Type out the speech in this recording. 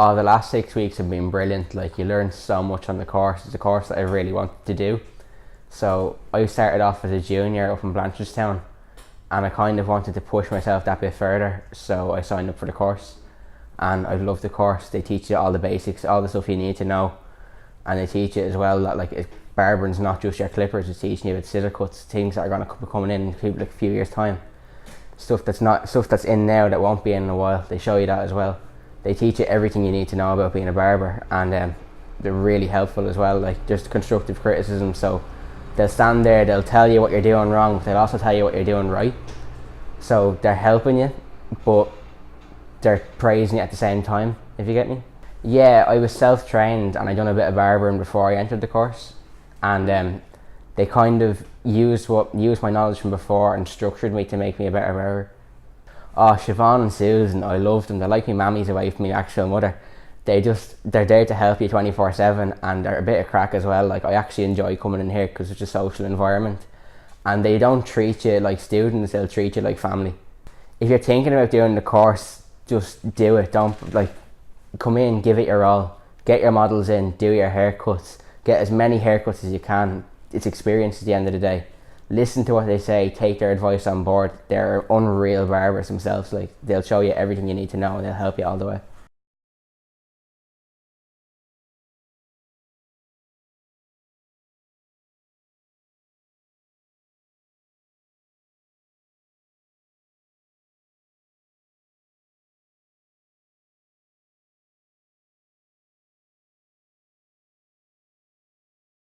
Oh, the last 6 weeks have been brilliant. Like, you learn so much on the course. It's a course that I really wanted to do. So I started off as a junior up in Blanchardstown, and I kind of wanted to push myself that bit further, so I signed up for the course, and I loved the course. They teach you all the basics, all the stuff you need to know, and they teach you as well that like barbering's not just your clippers. It's teaching you about scissor cuts, things that are going to be coming in a few years time, stuff that's in now that won't be in a while. They show you that as well. They teach you everything you need to know about being a barber, and they're really helpful as well. Like, there's constructive criticism, so they'll stand there, they'll tell you what you're doing wrong, but they'll also tell you what you're doing right. So they're helping you, but they're praising you at the same time, if you get me. Yeah, I was self-trained, and I done a bit of barbering before I entered the course, and they kind of used my knowledge from before and structured me to make me a better barber. Oh, Siobhan and Susan, I love them. They're like my mammies away from my actual mother. They're there to help you 24/7, and they're a bit of crack as well. Like, I actually enjoy coming in here because it's a social environment, and they don't treat you like students, they'll treat you like family. If you're thinking about doing the course, just do it. Don't come in, give it your all, get your models in, do your haircuts, get as many haircuts as you can. It's experience at the end of the day. Listen to what they say, take their advice on board. They're unreal barbers themselves. Like, they'll show you everything you need to know, and they'll help you all the way.